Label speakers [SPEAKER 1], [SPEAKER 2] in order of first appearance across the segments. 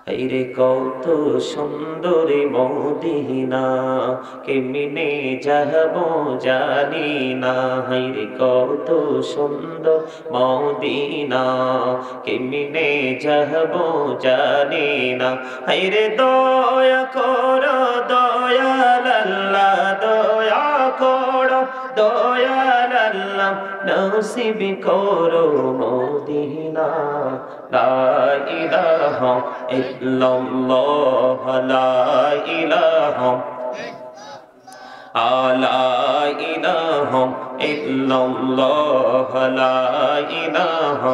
[SPEAKER 1] হায়রে কত সুন্দরী মদিনা, কেমনে যাব জানি না। হায়রে কত সুন্দর মদিনা, কেমনে যাব জানি না। হায়রে দয়া করো দয়াল আল্লাহ, দয়া করো দয়াল আল্লাহ, নসিব করো মদিনা। লা ইলাহা ইল্লাল্লাহ, লা ইলাহা লা ইলাহা ইল্লাল্লাহ, লা ইলাহা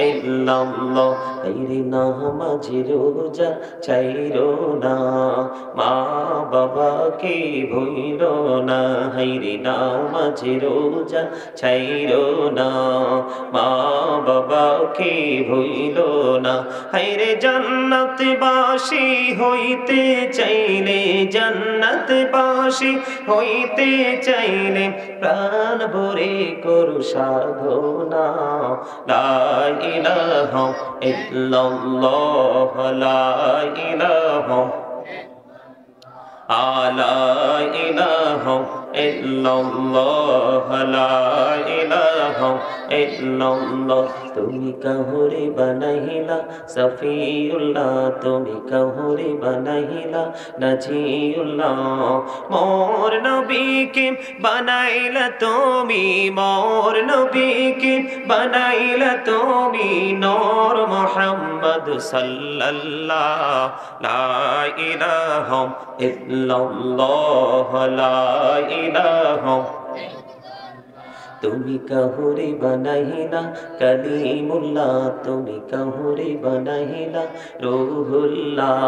[SPEAKER 1] ইল্লাল্লাহ। হায়রে নামাজ রোজা ছাইরো না, মা বাবাকে ভুইলো না। হায়রে নামাজ রোজা ছাইরো না, মা বাবাকে ভুইলো না। হায়রে জান্নাতবাসী হইতে চাইলে, জান্নাতবাসী হইতে চাইলে প্রাণ ভরে করু সাধনা। লা ইলাহা ইল্লাল্লাহ, লা ইলাহা লা ইলাহা ইল্লাল্লাহ, লা ইলাহা ইল্লাল্লাহ। তুমি কাহুরে বানাইলা সফিউল্লাহ, তুমি কাহুরে বানাইলা নাজিউল্লাহ। মোর নবীকে বানাইলা তুমি, মোর নবীকে বানাইলা তুমি নূর মুহাম্মদ সাল্লাল্লাহ। লা ইলাহা ইল্লাল্লাহ, লা ইলাহা। তুমি কাহুরে বানাইলা কালিমুল্লাহ, তুমি কাহুরে বানাইলা রূহুল্লাহ।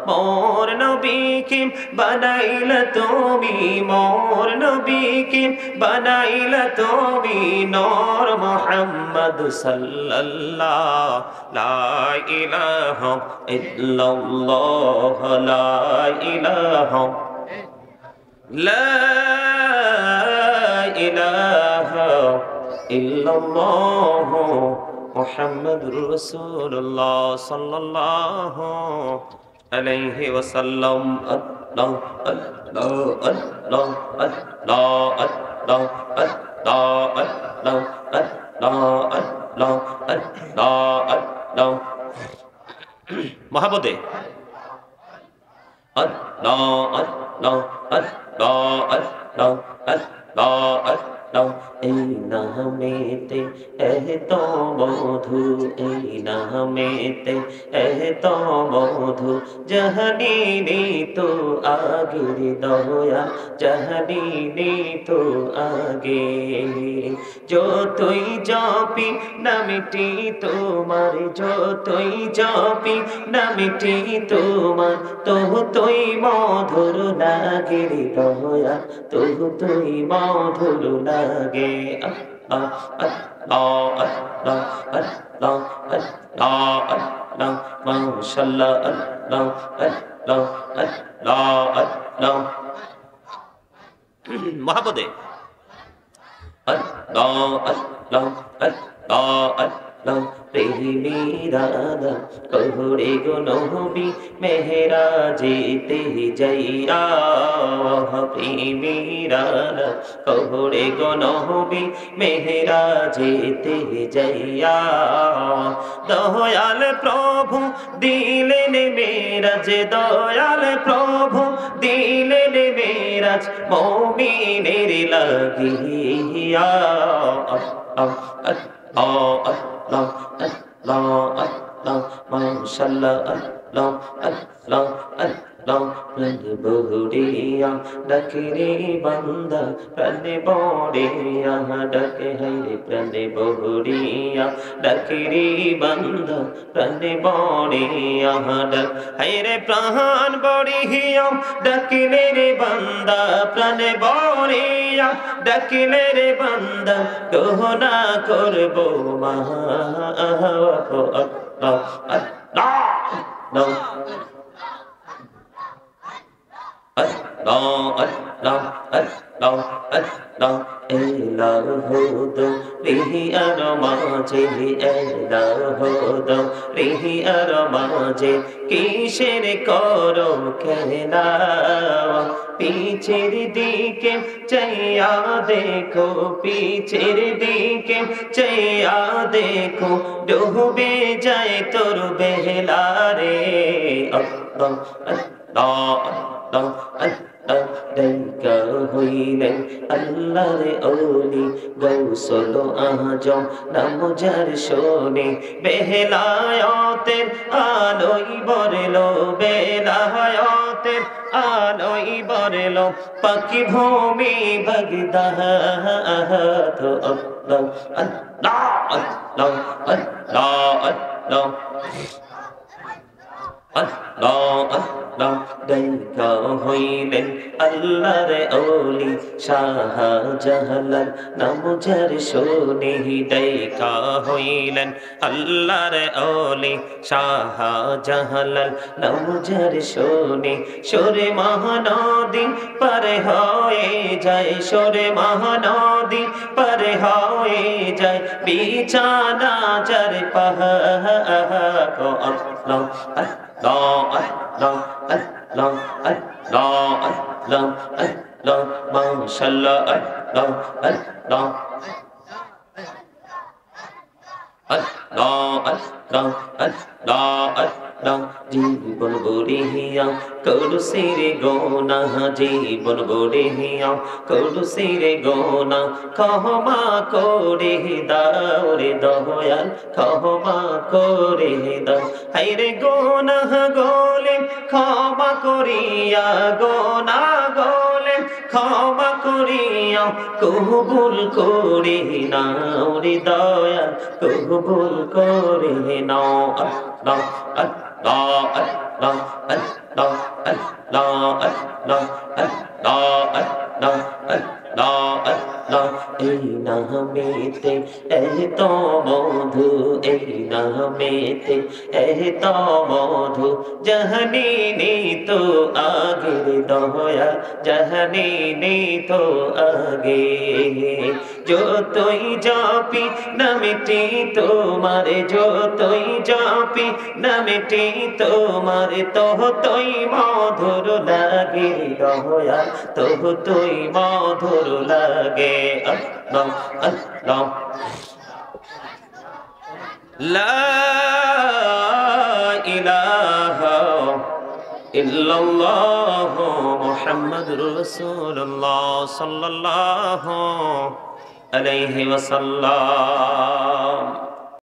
[SPEAKER 1] মোর নবীকে বানাইলা তুমি, মোর নবীকে বানাইলা তুমি নূর মুহাম্মদ সাল্লাল্লাহ। লা ইলাহা ইল্লাল্লাহ, লা ইলাহা লা ইলাহা ইল্লাল্লাহ মুহাম্মাদুর রাসূলুল্লাহ সাল্লাল্লাহু আলাইহি ওয়াসাল্লাম। আল্লাহ আল্লাহ আল্লাহ আল্লাহ আল্লাহ আল্লাহ আল্লাহ আল্লাহ আল্লাহ আল্লাহ। মহাবতে আল্লাহ আল্লাহ আল্লাহ আল্লাহ আল্লাহ আল্লাহ। এই নামেতে এত মধু, এই নামেতে এত মধু, জাহানিনি তো আগের দয়া, জাহানিনি তো আগে। যতই জপি নামটি তোমার, যতই জপি নামটি তোমার, ততই মধুর লাগে রে দয়া, ততই মধুর লাগে। আল্লাহ আল্লাহ আল্লাহ আল্লাহ আল্লাহ আল্লাহ, মাশাআল্লাহ আল্লাহ আল্লাহ আল্লাহ আল্লাহ। মহাপদে আল্লাহ আল্লাহ আল্লাহ আল্লাহ। প্রেমীরাদা কহুরে গো নবী মেহরাজেতে যাইয়া, প্রেমীরাদা কহুরে গো নবী মেহরাজেতে যাইয়া। দয়াল প্রভু দিলেন মেরাজ, দয়াল প্রভু দিলেন মেরাজ মুমিনের লাগিয়া। আল্লাহ আল্লাহ আল্লাহ মাশাআল্লাহ আল্লাহ আল্লাহ আল্লাহ। প্রাণে বহুরিয়া ডাকে রে বান্দা, প্রাণে বড়িয়া ডাকে। হায়রে প্রাণে বহুরিয়া ডাকে রে বান্দা, প্রাণে বড়িয়া ডাক। হায়রে প্রাণ বড়িয়া ডাকিলে রে বান্দা, প্রাণে বড়িয়া ডাকিলে রে বান্দা, গহনা করব মাহ। আল্লাহ আল্লাহ Allah Allah Allah Allah Elahu rihi aramaje Elahu rihi মাঝে কিসের করো খেলা পিছের দিকে চাইয়া দেখো পিছের দিকে চাইয়া দেখো ডুবে যায় তোর বেলা রে আল্লাহ আল্লাহ আল্লাহ আল্লাহ ডাইকা হইলেন আল্লাহর ওলি গৌসল আজম নাম যার শোনে বেলায়েতের আলোই বরলো বেলায়েতের আলোই বরলো পাখি ভূমি বাগদাদ আল্লাহ আল্লাহ আল্লাহ আল্লাহ আল্লাহ আল্লাহ আল্লাহ ডাইকা হইলেন আল্লাহর ওলি শাহজালাল নাম যার শোনে ডাইকা হইলেন আল্লাহর ওলি শাহজালাল নাম যার শোনে সরে মহানদী পার হয়ে যায় সরে মহানদী পার হয়ে যায় বিছানা যার পাহাড় আল্লাহ Allah, Allah, Allah, Allah, Allah, Allah, Mashallah, Allah, Allah, Allah, Allah, Allah, Allah, জীবন বড়িয়া করুসিরে গোনা জীবন বড়িয়া করুসিরে গোনা ক্ষমা করে দাও রে দয়াল ক্ষমা করে দাও হায়রে গোনা গোলে ক্ষমা করিয়া গোনা গোলে ক্ষমা করিয়া কবুল করে নাও রে দয়াল কবুল করে নাও আল্লাহ Allah, Allah, Allah, Allah, Allah, Allah, Allah, Allah, Allah, এই নামেতে এত মধু এই নামেতে এত মধু জাহানি তো আগের দয়া জাহানি তো আগে যতই জাপি নামেটি তোমার যতই জাপি নামেটি তোমার ততই মধুর লাগে দয়া ততই মধুর লাগে আল্লাহ আল্লাহ লা ইলাহা ইল্লাল্লাহ মুহাম্মাদুর রাসূলুল্লাহ সাল্লাল্লাহু আলাইহি ওয়াসাল্লাম